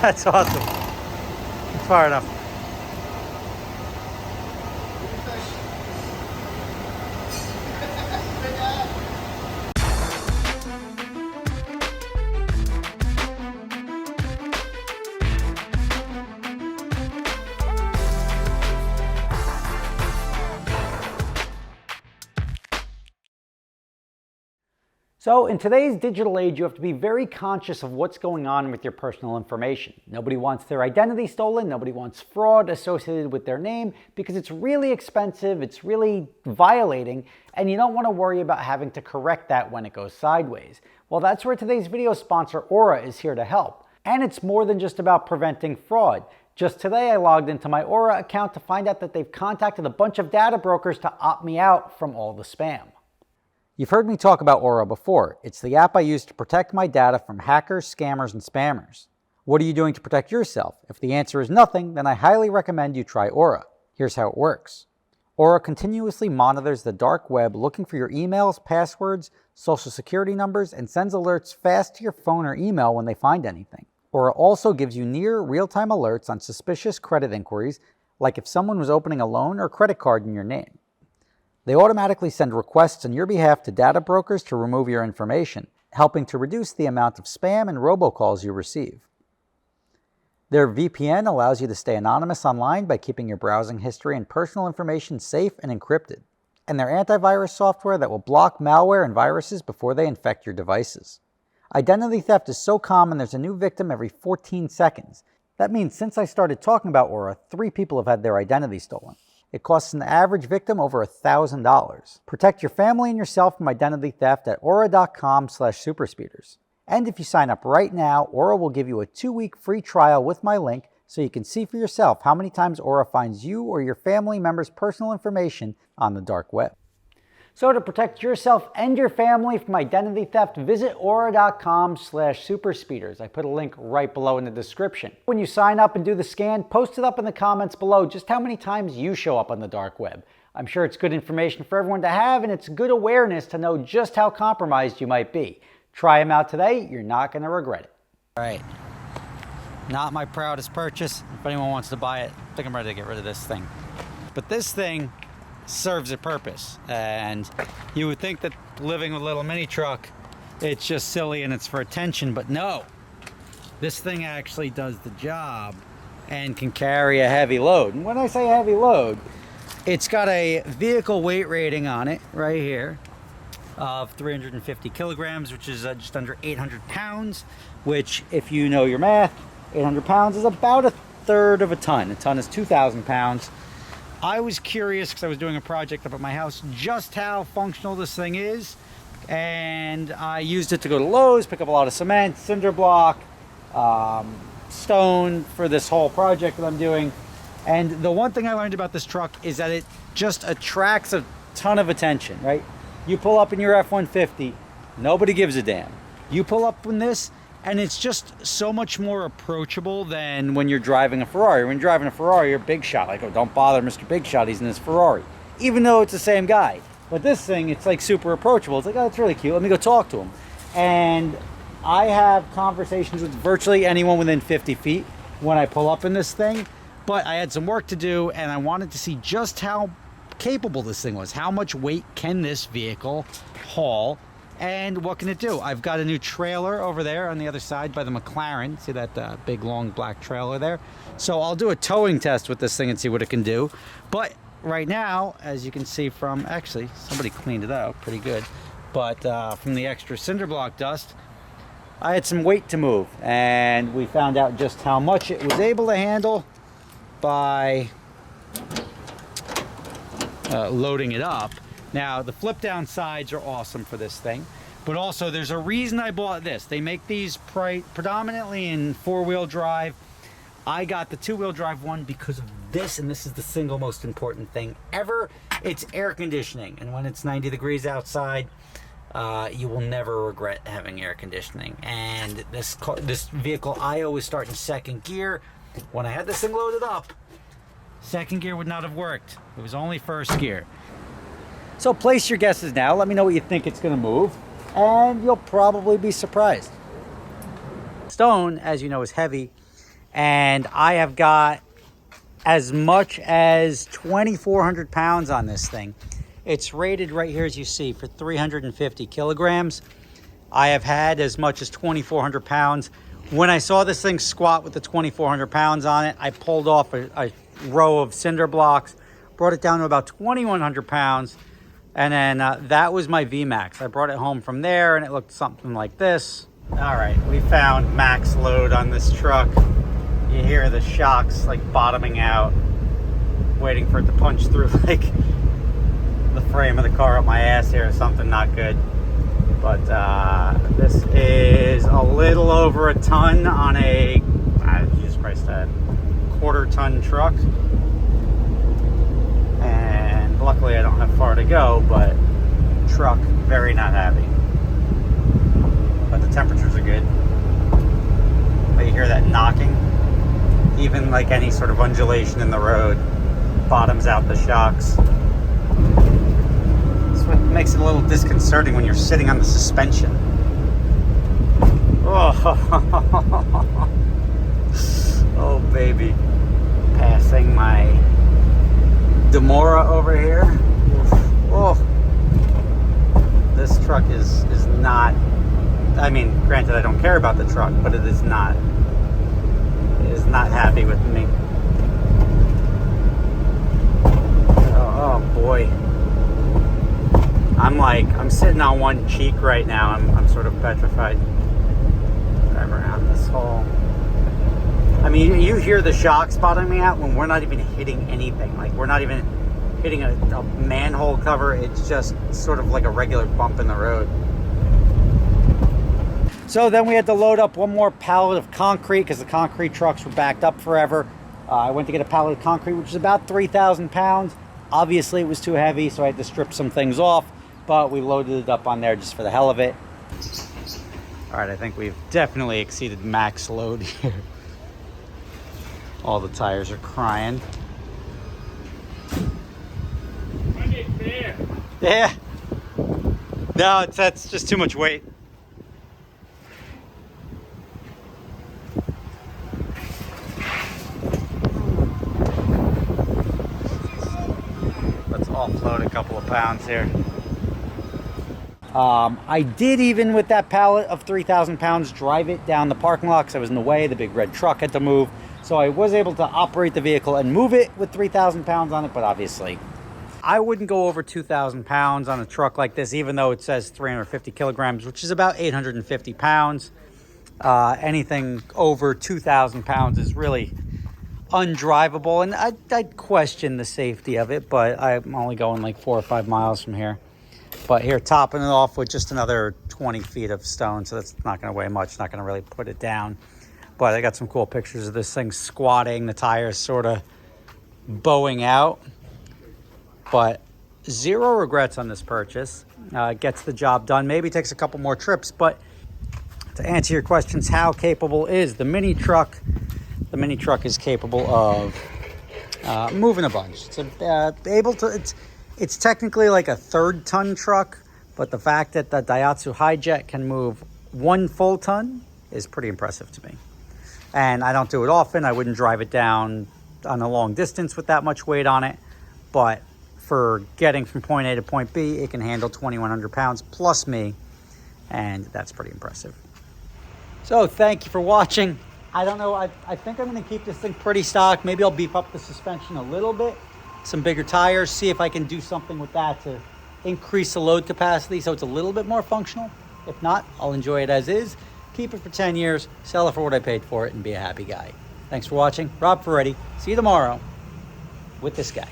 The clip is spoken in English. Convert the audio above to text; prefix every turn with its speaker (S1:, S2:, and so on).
S1: That's awesome. It's far enough. So in today's digital age, you have to be very conscious of what's going on with your personal information. Nobody wants their identity stolen. Nobody wants fraud associated with their name because it's really expensive. It's really violating, and you don't want to worry about having to correct that when it goes sideways. Well, that's where today's video sponsor, Aura, is here to help. And it's more than just about preventing fraud. Just today, I logged into my Aura account to find out that they've contacted a bunch of data brokers to opt me out from all the spam. You've heard me talk about Aura before. It's the app I use to protect my data from hackers, scammers, and spammers. What are you doing to protect yourself? If the answer is nothing, then I highly recommend you try Aura. Here's how it works. Aura continuously monitors the dark web looking for your emails, passwords, social security numbers, and sends alerts fast to your phone or email when they find anything. Aura also gives you near real-time alerts on suspicious credit inquiries, like if someone was opening a loan or credit card in your name. They automatically send requests on your behalf to data brokers to remove your information, helping to reduce the amount of spam and robocalls you receive. Their VPN allows you to stay anonymous online by keeping your browsing history and personal information safe and encrypted. And their antivirus software that will block malware and viruses before they infect your devices. Identity theft is so common there's a new victim every 14 seconds. That means since I started talking about Aura, 3 people have had their identity stolen. It costs an average victim over $1,000. Protect your family and yourself from identity theft at aura.com/superspeeders. And if you sign up right now, Aura will give you a 2-week free trial with my link so you can see for yourself how many times Aura finds you or your family members' personal information on the dark web. So to protect yourself and your family from identity theft, visit aura.com/superspeeders. I put a link right below in the description. When you sign up and do the scan, post it up in the comments below just how many times you show up on the dark web. I'm sure it's good information for everyone to have, and it's good awareness to know just how compromised you might be. Try them out today. You're not going to regret it. All right. Not my proudest purchase. If anyone wants to buy it, I think I'm ready to get rid of this thing. But this thing serves a purpose, and you would think that living with a little mini truck, it's just silly and it's for attention, but no, this thing actually does the job and can carry a heavy load. And when I say heavy load, it's got a vehicle weight rating on it right here of 350 kilograms, which is just under 800 pounds, which, if you know your math, 800 pounds is about 1/3 of a ton. A ton is 2,000 pounds. I was curious because I was doing a project up at my house just how functional this thing is, and I used it to go to Lowe's, pick up a lot of cement, cinder block, stone for this whole project that I'm doing. And the one thing I learned about this truck is that it just attracts a ton of attention, right? You pull up in your F-150, nobody gives a damn. You pull up in this, and it's just so much more approachable than when you're driving a Ferrari. When you're driving a Ferrari, you're Big Shot. Like, oh, don't bother Mr. Big Shot, he's in his Ferrari. Even though it's the same guy. But this thing, it's like super approachable. It's like, oh, that's really cute. Let me go talk to him. And I have conversations with virtually anyone within 50 feet when I pull up in this thing. But I had some work to do, and I wanted to see just how capable this thing was. How much weight can this vehicle haul? And what can it do? I've got a new trailer over there on the other side by the McLaren. See that big long black trailer there? So I'll do a towing test with this thing and see what it can do. But right now, as you can see from, actually, somebody cleaned it out pretty good. But from the extra cinder block dust, I had some weight to move. And we found out just how much it was able to handle by loading it up. Now, the flip down sides are awesome for this thing, but also there's a reason I bought this. They make these predominantly in 4-wheel drive. I got the 2-wheel drive one because of this, and this is the single most important thing ever. It's air conditioning, and when it's 90 degrees outside, you will never regret having air conditioning. And this vehicle, I always start in 2nd gear. When I had this thing loaded up, 2nd gear would not have worked. It was only 1st gear. So place your guesses now. Let me know what you think it's going to move, and you'll probably be surprised. Stone, as you know, is heavy, And I have got as much as 2,400 pounds on this thing. It's rated right here, as you see, for 350 kilograms. I have had as much as 2,400 pounds. When I saw this thing squat with the 2,400 pounds on it, I pulled off a row of cinder blocks, brought it down to about 2,100 pounds, and then that was my VMAX. I brought it home from there, and it looked something like this. All right, we found max load on this truck. You hear the shocks like bottoming out, waiting for it to punch through like the frame of the car up my ass here, something not good. But this is a little over a ton on a, Jesus Christ, a quarter-ton truck. And luckily I don't have far to go, but truck very not happy. But the temperatures are good. But you hear that knocking. Even like any sort of undulation in the road bottoms out the shocks. That's what makes it a little disconcerting when you're sitting on the suspension. Oh, oh baby. Passing my Demora over here. Oh, this truck is not, I mean, granted I don't care about the truck, but it is not happy with me. Oh boy. I'm sitting on one cheek right now. I'm sort of petrified. Drive around this hole. I mean, you hear the shocks bottoming out when we're not even hitting anything. Like, we're not even hitting a manhole cover. It's just sort of like a regular bump in the road. So then we had to load up one more pallet of concrete because the concrete trucks were backed up forever. I went to get a pallet of concrete, which is about 3,000 pounds. Obviously, it was too heavy, so I had to strip some things off, but we loaded it up on there just for the hell of it. All right, I think we've definitely exceeded max load here. All the tires are crying. Yeah. No, that's just too much weight. Let's offload a couple of pounds here. I did, even with that pallet of 3,000 pounds, drive it down the parking lot because I was in the way. The big red truck had to move. So I was able to operate the vehicle and move it with 3,000 pounds on it, but obviously I wouldn't go over 2,000 pounds on a truck like this, even though it says 350 kilograms, which is about 850 pounds. Anything over 2,000 pounds is really undrivable, and I'd question the safety of it, but I'm only going like 4 or 5 miles from here. But here, topping it off with just another 20 feet of stone, so that's not going to weigh much, not going to really put it down. But I got some cool pictures of this thing squatting, the tires sort of bowing out. But zero regrets on this purchase. Gets the job done. Maybe takes a couple more trips, but to answer your questions, how capable is the mini truck? The mini truck is capable of moving a bunch. It's technically like a 3rd-ton truck, but the fact that the Daihatsu Hijet can move 1 full ton is pretty impressive to me. And I don't do it often. I wouldn't drive it down on a long distance with that much weight on it. But for getting from point A to point B, it can handle 2,100 pounds plus me. And that's pretty impressive. So thank you for watching. I don't know. I think I'm going to keep this thing pretty stock. Maybe I'll beef up the suspension a little bit. Some bigger tires. See if I can do something with that to increase the load capacity so it's a little bit more functional. If not, I'll enjoy it as is. Keep it for 10 years, sell it for what I paid for it, and be a happy guy. Thanks for watching. Rob Ferretti. See you tomorrow with this guy.